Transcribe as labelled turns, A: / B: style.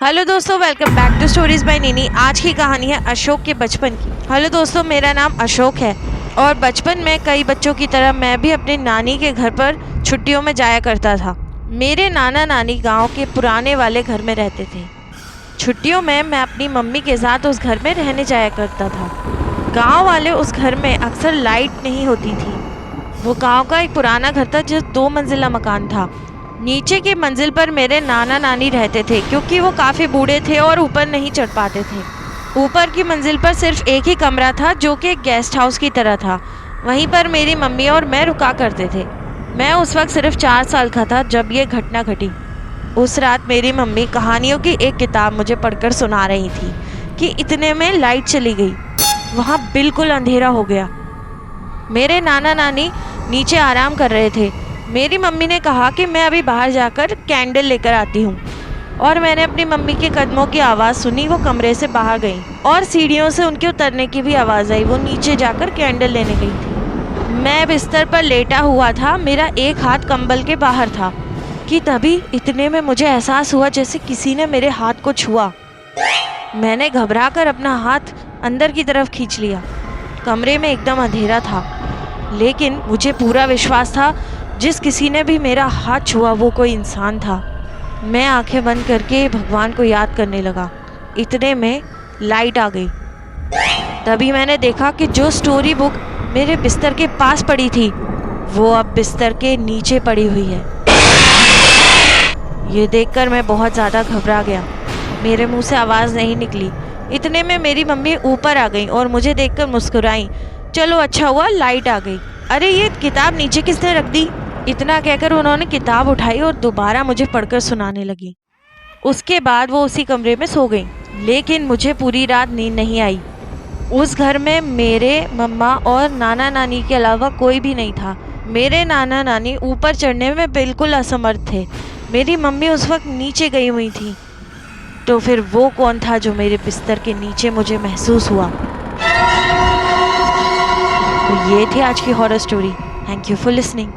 A: Hello दोस्तों, welcome back to stories by Nini. आज की कहानी है अशोक के बचपन की। हेलो दोस्तों, मेरा नाम अशोक है और बचपन में कई बच्चों की तरह मैं भी अपनी नानी के घर पर छुट्टियों में जाया करता था। मेरे नाना नानी गांव के पुराने वाले घर में रहते थे। छुट्टियों में मैं अपनी मम्मी के साथ उस घर में रहने जाया करता था। गाँव वाले उस घर में अक्सर लाइट नहीं होती थी। वो गाँव का एक पुराना घर था जो 2 मंजिला मकान था। नीचे की मंजिल पर मेरे नाना नानी रहते थे क्योंकि वो काफ़ी बूढ़े थे और ऊपर नहीं चढ़ पाते थे। ऊपर की मंजिल पर सिर्फ एक ही कमरा था जो कि एक गेस्ट हाउस की तरह था। वहीं पर मेरी मम्मी और मैं रुका करते थे। मैं उस वक्त सिर्फ 4 साल का था जब ये घटना घटी। उस रात मेरी मम्मी कहानियों की एक किताब मुझे पढ़कर सुना रही थी कि इतने में लाइट चली गई। वहाँ बिल्कुल अंधेरा हो गया। मेरे नाना नानी नीचे आराम कर रहे थे। मेरी मम्मी ने कहा कि मैं अभी बाहर जाकर कैंडल लेकर आती हूँ और मैंने अपनी मम्मी के कदमों की आवाज़ सुनी। वो कमरे से बाहर गई और सीढ़ियों से उनके उतरने की भी आवाज़ आई। वो नीचे जाकर कैंडल लेने गई थी। मैं बिस्तर पर लेटा हुआ था, मेरा एक हाथ कंबल के बाहर था कि तभी इतने में मुझे एहसास हुआ जैसे किसी ने मेरे हाथ को छुआ। मैंने घबराकर अपना हाथ अंदर की तरफ खींच लिया। कमरे में एकदम अंधेरा था, लेकिन मुझे पूरा विश्वास था जिस किसी ने भी मेरा हाथ छुआ वो कोई इंसान था। मैं आंखें बंद करके भगवान को याद करने लगा। इतने में लाइट आ गई। तभी मैंने देखा कि जो स्टोरी बुक मेरे बिस्तर के पास पड़ी थी वो अब बिस्तर के नीचे पड़ी हुई है। ये देखकर मैं बहुत ज़्यादा घबरा गया। मेरे मुंह से आवाज़ नहीं निकली। इतने में मेरी मम्मी ऊपर आ गई और मुझे देखकर मुस्कुराई। चलो अच्छा हुआ लाइट आ गई। अरे ये किताब नीचे किसने रख दी? इतना कहकर उन्होंने किताब उठाई और दोबारा मुझे पढ़कर सुनाने लगी। उसके बाद वो उसी कमरे में सो गई, लेकिन मुझे पूरी रात नींद नहीं आई। उस घर में मेरे मम्मा और नाना नानी के अलावा कोई भी नहीं था। मेरे नाना नानी ऊपर चढ़ने में बिल्कुल असमर्थ थे। मेरी मम्मी उस वक्त नीचे गई हुई थी। तो फिर वो कौन था जो मेरे बिस्तर के नीचे मुझे महसूस हुआ? तो ये थी आज की horror story. Thank you for listening.